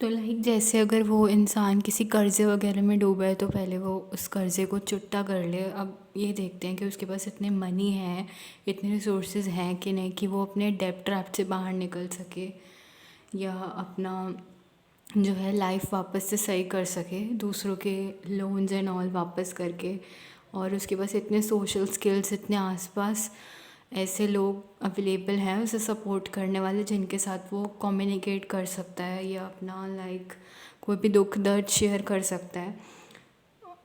तो लाइक जैसे अगर वो इंसान किसी कर्ज़े वगैरह में डूबा है तो पहले वो उस कर्ज़े को चुकता कर ले। अब ये देखते हैं कि उसके पास इतने मनी हैं, इतने रिसोर्सेज हैं कि नहीं कि वो अपने डेब्ट ट्रैप से बाहर निकल सके या अपना जो है लाइफ वापस से सही कर सके दूसरों के लोन्स एंड ऑल वापस करके। और उसके पास इतने सोशल स्किल्स, इतने आसपास ऐसे लोग अवेलेबल हैं उसे सपोर्ट करने वाले जिनके साथ वो कम्युनिकेट कर सकता है या अपना लाइक कोई भी दुख दर्द शेयर कर सकता है।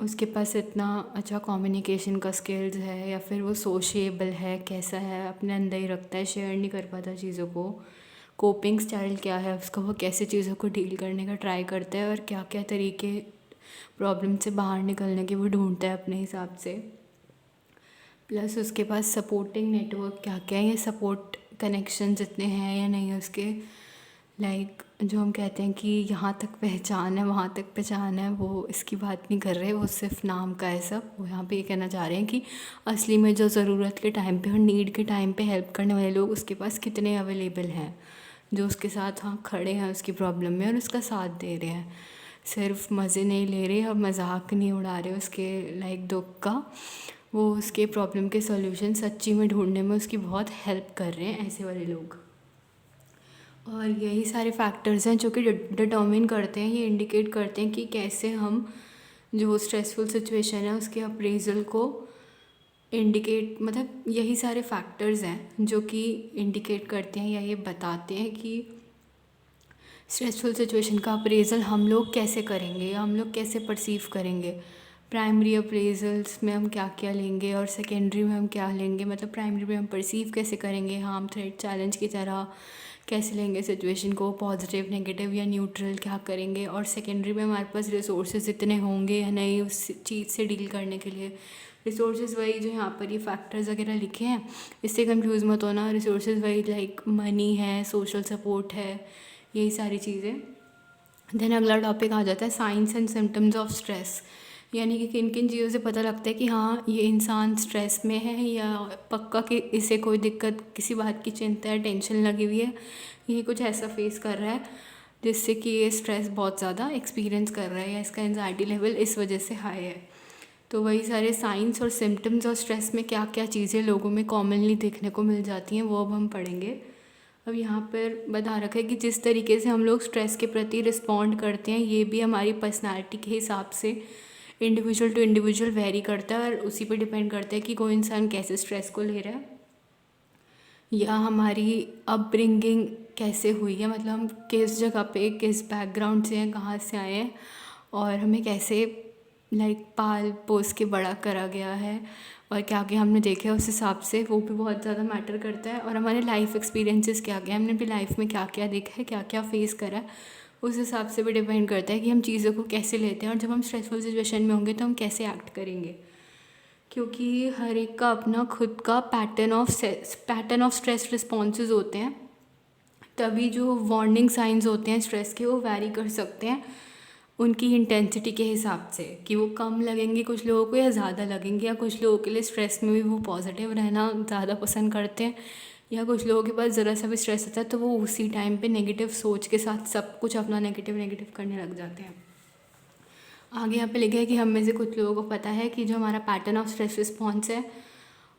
उसके पास इतना अच्छा कम्युनिकेशन का स्किल्स है या फिर वो सोशिएबल है, कैसा है, अपने अंदर ही रखता है, शेयर नहीं कर पाता चीज़ों को। कोपिंग स्टाइल क्या है उसका, वो कैसे चीज़ों को डील करने का ट्राई करता है और क्या क्या तरीके प्रॉब्लम से बाहर निकलने के वो ढूंढता है अपने हिसाब से। प्लस उसके पास सपोर्टिंग नेटवर्क क्या क्या है, ये सपोर्ट कनेक्शन जितने हैं या नहीं उसके। लाइक जो हम कहते हैं कि यहाँ तक पहचान है वहाँ तक पहचान है, वो इसकी बात नहीं कर रहे, वो सिर्फ नाम का है सब। वो यहाँ पे ये कहना चाह रहे हैं कि असली में जो ज़रूरत के टाइम पे और नीड के टाइम पे हेल्प करने वाले लोग उसके पास कितने अवेलेबल हैं, जो उसके साथ हाँ खड़े हैं उसकी प्रॉब्लम में और उसका साथ दे रहे हैं। सिर्फ मज़े नहीं ले रहे और मजाक नहीं उड़ा रहे उसके लाइक दुख का, वो उसके प्रॉब्लम के सॉल्यूशन सच्ची में ढूंढने में उसकी बहुत हेल्प कर रहे हैं ऐसे वाले लोग। और यही सारे फैक्टर्स हैं जो कि डिटर्मिन करते हैं, ये इंडिकेट करते हैं कि कैसे हम जो स्ट्रेसफुल सिचुएशन है उसके अप्रेजल को इंडिकेट, मतलब यही सारे फैक्टर्स हैं जो कि इंडिकेट करते हैं या ये बताते हैं कि स्ट्रेसफुल सिचुएशन का अप्रेज़ल हम लोग कैसे करेंगे या हम लोग कैसे परसीव करेंगे। प्राइमरी अप्रेजल्स में हम क्या क्या लेंगे और सेकेंडरी में हम क्या लेंगे, मतलब प्राइमरी में हम परसीव कैसे करेंगे, हार्म थ्रेट चैलेंज की तरह कैसे लेंगे सिचुएशन को, पॉजिटिव नेगेटिव या न्यूट्रल क्या करेंगे, और सेकेंडरी में हमारे पास रिसोर्सेज इतने होंगे या नहीं उस चीज़ से डील करने के लिए। रिसोर्सेज वही जो यहाँ पर ये फैक्टर्स वगैरह लिखे हैं, इससे कंफ्यूज मत होना। रिसोर्सेज वही लाइक मनी है, सोशल सपोर्ट है, यही सारी चीज़ें। देन अगला टॉपिक आ जाता है science and symptoms of stress, यानी कि किन किन चीज़ों से पता लगता है कि हाँ ये इंसान स्ट्रेस में है या पक्का कि इसे कोई दिक्कत, किसी बात की चिंता है, टेंशन लगी हुई है, ये कुछ ऐसा फेस कर रहा है जिससे कि ये स्ट्रेस बहुत ज़्यादा एक्सपीरियंस कर रहा है या इसका एंजाइटी लेवल इस वजह से हाई है। तो वही सारे साइंस और सिम्टम्स और स्ट्रेस में क्या क्या चीज़ें लोगों में कॉमनली देखने को मिल जाती हैं वो अब हम पढ़ेंगे। अब यहाँ पर बता रखा है कि जिस तरीके से हम लोग स्ट्रेस के प्रति रिस्पॉन्ड करते हैं ये भी हमारी पर्सनालिटी के हिसाब से इंडिविजुअल टू इंडिविजुअल वेरी करता है और उसी पर डिपेंड करता है कि कोई इंसान कैसे स्ट्रेस को ले रहा है या हमारी अपब्रिंगिंग कैसे हुई है, मतलब हम किस जगह पे किस बैकग्राउंड से हैं, कहाँ से आए हैं और हमें कैसे लाइक पाल पोस के बड़ा करा गया है और क्या क्या हमने देखा है उस हिसाब से वो भी बहुत ज़्यादा मैटर करता है। और हमारे लाइफ एक्सपीरियंसेस क्या क्या, हमने अपनी लाइफ में क्या क्या देखा है, क्या क्या फेस करा है, उस हिसाब से भी डिपेंड करता है कि हम चीज़ों को कैसे लेते हैं और जब हम स्ट्रेसफुल सिचुएशन में होंगे तो हम कैसे एक्ट करेंगे। क्योंकि हर एक का अपना खुद का पैटर्न ऑफ स्ट्रेस रिस्पॉन्सेज होते हैं, तभी जो वार्निंग साइंस होते हैं स्ट्रेस के वो वैरी कर सकते हैं उनकी इंटेंसिटी के हिसाब से, कि वो कम लगेंगे कुछ लोगों को या ज़्यादा लगेंगे, या कुछ लोगों के लिए स्ट्रेस में भी वो पॉजिटिव रहना ज़्यादा पसंद करते हैं, या कुछ लोगों के पास ज़रा सा भी स्ट्रेस आता है तो वो उसी टाइम पे नेगेटिव सोच के साथ सब कुछ अपना नेगेटिव नेगेटिव करने लग जाते हैं। आगे यहाँ पे लिखा है कि हम में से कुछ लोगों को पता है कि जो हमारा पैटर्न ऑफ स्ट्रेस रिस्पॉन्स है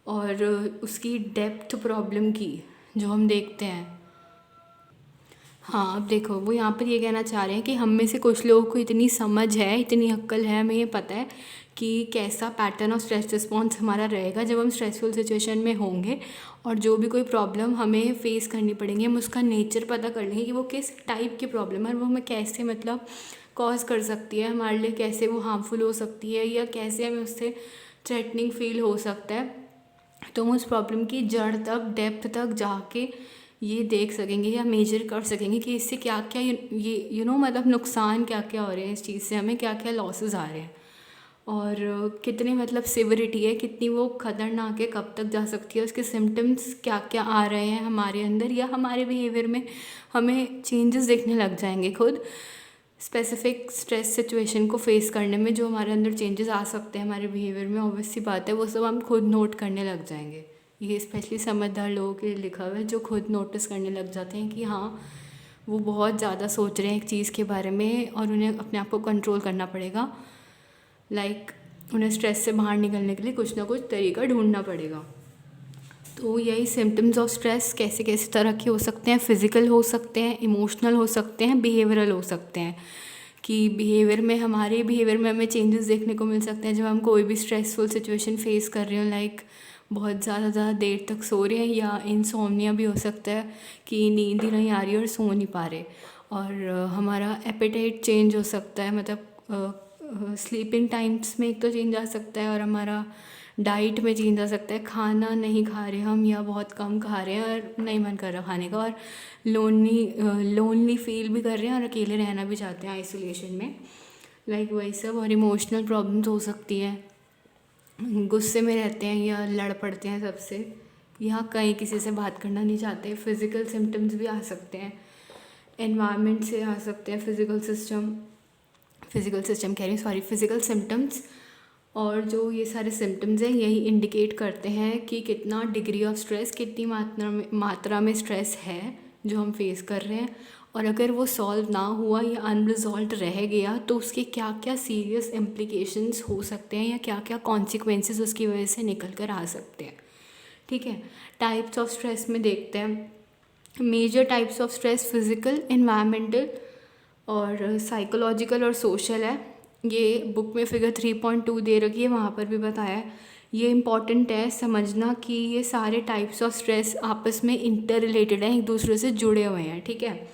और उसकी डेप्थ प्रॉब्लम की जो हम देखते हैं। हाँ अब देखो वो यहाँ पर ये कहना चाह रहे हैं कि हम में से कुछ लोगों को इतनी समझ है, इतनी अक्ल है, हमें ये पता है कि कैसा पैटर्न ऑफ स्ट्रेस रिस्पॉन्स हमारा रहेगा जब हम स्ट्रेसफुल सिचुएशन में होंगे, और जो भी कोई प्रॉब्लम हमें फेस करनी पड़ेंगी हम उसका नेचर पता कर लेंगे कि वो किस टाइप की प्रॉब्लम है और वो हमें कैसे मतलब कॉज कर सकती है, हमारे लिए कैसे वो हार्मफुल हो सकती है या कैसे हमें उससे थ्रेटनिंग फील हो सकता है। तो हम उस प्रॉब्लम की जड़ तक डेप्थ तक जाके ये देख सकेंगे या मेजर कर सकेंगे कि इससे क्या क्या ये मतलब नुकसान क्या क्या हो रहे हैं, इस चीज़ से हमें क्या क्या लॉसेस आ रहे हैं और कितनी मतलब सिविरिटी है, कितनी वो खतरनाक है, कब तक जा सकती है, उसके सिम्टम्स क्या क्या आ रहे हैं हमारे अंदर या हमारे बिहेवियर में हमें चेंजेस देखने लग जाएंगे खुद स्पेसिफिक स्ट्रेस सिचुएशन को फेस करने में। जो हमारे अंदर चेंजेस आ सकते हैं हमारे बिहेवियर में, ऑब्वियस सी बात है वो सब हम खुद नोट करने लग जाएंगे। ये स्पेशली समझदार लोगों के लिए लिखा हुआ है जो खुद नोटिस करने लग जाते हैं कि हाँ वो बहुत ज़्यादा सोच रहे हैं एक चीज़ के बारे में और उन्हें अपने आप को कंट्रोल करना पड़ेगा। लाइक उन्हें स्ट्रेस से बाहर निकलने के लिए कुछ ना कुछ तरीका ढूंढना पड़ेगा। तो यही सिम्टम्स ऑफ स्ट्रेस कैसे कैसे तरह के हो सकते हैं, फिज़िकल हो सकते हैं, इमोशनल हो सकते हैं, बिहेवियरल हो सकते हैं। कि हमारे बिहेवियर में हमें चेंजेस देखने को मिल सकते हैं जब हम कोई भी स्ट्रेसफुल सिचुएशन फेस कर रहे हो, लाइक बहुत ज़्यादा देर तक सो रहे हैं, या इंसोम्निया भी हो सकता है कि नींद ही नहीं आ रही और सो नहीं पा रहे। और हमारा एपेटाइट चेंज हो सकता है, मतलब स्लीपिंग टाइम्स में एक तो चेंज आ सकता है, और हमारा डाइट में चेंज आ सकता है। खाना नहीं खा रहे हम, या बहुत कम खा रहे हैं और नहीं मन कर रहा खाने का, और लोनली फील भी कर रहे हैं और अकेले रहना भी चाहते हैं आइसोलेशन में, लाइक वही सब। और इमोशनल प्रॉब्लम्स हो सकती हैं, गुस्से में रहते हैं या लड़ पड़ते हैं सबसे, या कहीं किसी से बात करना नहीं चाहते। फिज़िकल सिम्टम्स भी आ सकते हैं, एनवायरनमेंट से आ सकते हैं। फिज़िकल सिस्टम कह रही हूँ, सॉरी, फिज़िकल सिम्टम्स। और जो ये सारे सिम्टम्स हैं यही इंडिकेट करते हैं कि कितना डिग्री ऑफ स्ट्रेस, कितनी मात्रा में स्ट्रेस है जो हम फेस कर रहे हैं। और अगर वो सॉल्व ना हुआ या अनरिजॉल्व रह गया तो उसके क्या क्या सीरियस इम्प्लिकेशंस हो सकते हैं, या क्या क्या कॉन्सिक्वेंसेस उसकी वजह से निकल कर आ सकते हैं। ठीक है, टाइप्स ऑफ स्ट्रेस में देखते हैं। Major types of stress physical, environmental और साइकोलॉजिकल और सोशल है। ये बुक में फिगर 3.2 दे रखी है, वहाँ पर भी बताया है। ये इम्पॉर्टेंट है समझना कि ये सारे टाइप्स ऑफ स्ट्रेस आपस में इंटर रिलेटेड हैं, एक दूसरे से जुड़े हुए हैं। ठीक है,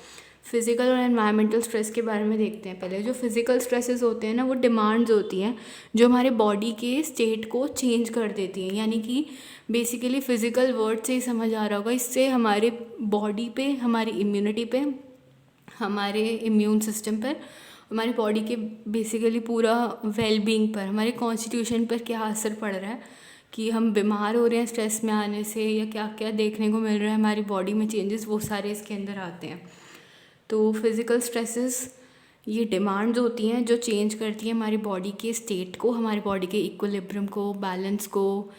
फिज़िकल और एनवायरमेंटल स्ट्रेस के बारे में देखते हैं पहले। जो फिज़िकल स्ट्रेसेस होते हैं ना, वो डिमांड्स होती हैं जो हमारे बॉडी के स्टेट को चेंज कर देती हैं। यानी कि बेसिकली फ़िज़िकल वर्ड से ही समझ आ रहा होगा, इससे हमारे बॉडी पे, हमारी इम्यूनिटी पे, हमारे इम्यून सिस्टम पर, हमारी बॉडी के बेसिकली पूरा वेलबींग पर, हमारे कॉन्स्टिट्यूशन पर क्या असर पड़ रहा है, कि हम बीमार हो रहे हैं स्ट्रेस में आने से, या क्या क्या देखने को मिल रहा है हमारी बॉडी में चेंजेस, वो सारे इसके अंदर आते हैं। तो फिज़िकल स्ट्रेसेस ये डिमांड्स होती हैं जो चेंज करती हैं हमारी बॉडी के स्टेट को, हमारी बॉडी के इक्विलिब्रियम को, बैलेंस को,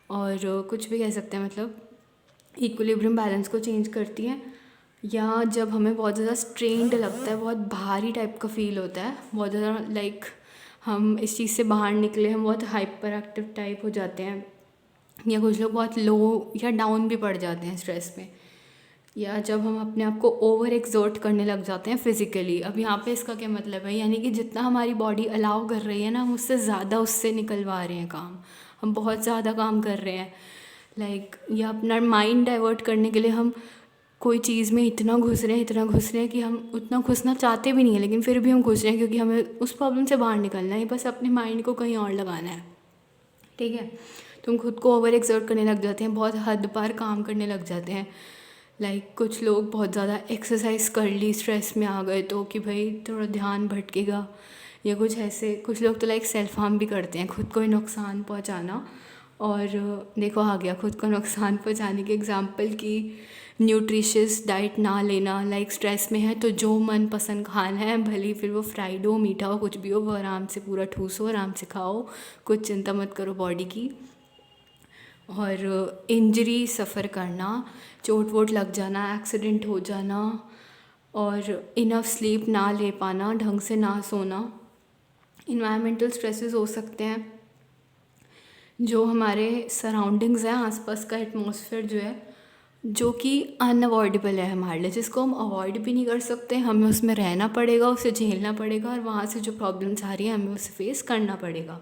और कुछ भी कह सकते हैं, मतलब इक्विलिब्रियम बैलेंस को चेंज करती हैं। या जब हमें बहुत ज़्यादा स्ट्रेन्ड लगता है, बहुत भारी टाइप का फील होता है, बहुत ज़्यादा लाइक हम इस चीज़ से बाहर निकले, हम बहुत हाइपर एक्टिव टाइप हो जाते हैं, या कुछ लोग बहुत लो या डाउन भी पड़ जाते हैं स्ट्रेस में। या जब हम अपने आप को ओवर एक्सर्ट करने लग जाते हैं फिज़िकली। अब यहाँ पे इसका क्या मतलब है, यानी कि जितना हमारी बॉडी अलाउ कर रही है ना, हम उससे ज़्यादा उससे निकलवा रहे हैं काम, हम बहुत ज़्यादा काम कर रहे हैं। लाइक या अपना माइंड डाइवर्ट करने के लिए हम कोई चीज़ में इतना घुस रहे हैं कि हम उतना घुसना चाहते भी नहीं है, लेकिन फिर भी हम घुस रहे हैं क्योंकि हमें उस प्रॉब्लम से बाहर निकलना है, बस अपने माइंड को कहीं और लगाना है। ठीक है, तो हम खुद को ओवर एक्सर्ट करने लग जाते हैं, बहुत हद पार काम करने लग जाते हैं। लाइक कुछ लोग बहुत ज़्यादा एक्सरसाइज कर ली स्ट्रेस में आ गए तो, कि भाई थोड़ा ध्यान भटकेगा, या कुछ ऐसे। कुछ लोग तो लाइक सेल्फ हार्म भी करते हैं, खुद को ही नुकसान पहुंचाना। और देखो आ गया खुद को नुकसान पहुंचाने के एग्जांपल की न्यूट्रिशियस डाइट ना लेना। लाइक स्ट्रेस में है तो जो मन पसंद खाना है, भले फिर वो फ्राइड हो, मीठा हो, कुछ भी हो, वो आराम से पूरा ठूसो, आराम से खाओ, कुछ चिंता मत करो बॉडी की। और इंजरी सफ़र करना, चोट वोट लग जाना, एक्सीडेंट हो जाना, और इनफ स्लीप ना ले पाना, ढंग से ना सोना। इन्वायरमेंटल स्ट्रेसेस हो सकते हैं, जो हमारे सराउंडिंग्स हैं, आसपास का एटमॉस्फेयर जो है, जो कि अनअवॉइडेबल है हमारे लिए, जिसको हम अवॉइड भी नहीं कर सकते, हमें उसमें रहना पड़ेगा, उसे झेलना पड़ेगा, और वहाँ से जो प्रॉब्लम्स आ रही हैं हमें उसे फेस करना पड़ेगा।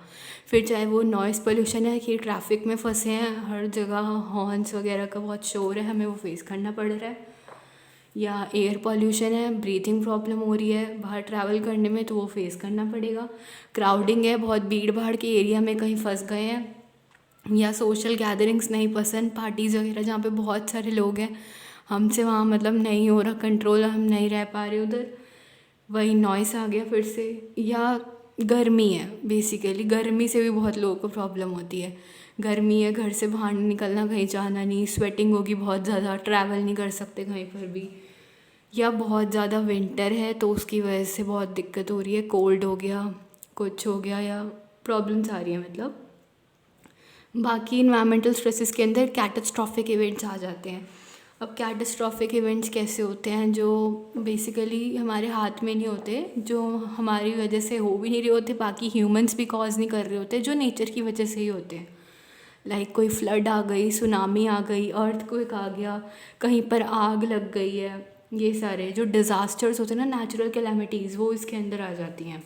फिर चाहे वो नॉइज़ पोल्यूशन है कि ट्रैफिक में फंसे हैं, हर जगह हॉर्न्स वगैरह का बहुत शोर है, हमें वो फेस करना पड़ रहा है। या एयर पॉल्यूशन है, ब्रीथिंग प्रॉब्लम हो रही है बाहर ट्रैवल करने में, तो वो फेस करना पड़ेगा। क्राउडिंग है, बहुत भीड़ भाड़ के एरिया में कहीं फंस गए हैं, या सोशल गैदरिंग्स नहीं पसंद, पार्टीज़ वगैरह जहाँ पे बहुत सारे लोग हैं, हमसे वहाँ मतलब नहीं हो रहा कंट्रोल, हम नहीं रह पा रहे उधर, वही नॉइस आ गया फिर से। या गर्मी है, बेसिकली गर्मी से भी बहुत लोगों को प्रॉब्लम होती है। गर्मी है, घर से बाहर नहीं निकलना, कहीं जाना नहीं, स्वेटिंग होगी बहुत ज़्यादा, ट्रैवल नहीं कर सकते कहीं पर भी। या बहुत ज़्यादा विंटर है तो उसकी वजह से बहुत दिक्कत हो रही है, कोल्ड हो गया, कुछ हो गया, या प्रॉब्लम्स आ रही है मतलब। बाकी इन्वायरमेंटल स्ट्रेसेस के अंदर कैटास्ट्रॉफिक इवेंट्स आ जाते हैं। अब कैटास्ट्रॉफिक इवेंट्स कैसे होते हैं जो बेसिकली हमारे हाथ में नहीं होते, जो हमारी वजह से हो भी नहीं रहे होते, बाकी ह्यूमंस भी कॉज नहीं कर रहे होते, जो नेचर की वजह से ही होते हैं। लाइक कोई फ्लड आ गई, सुनामी आ गई, अर्थक्वेक आ गया, कहीं पर आग लग गई है, ये सारे जो डिज़ास्टर्स होते हैं ना, नेचुरल कैलामिटीज़, वो इसके अंदर आ जाती हैं।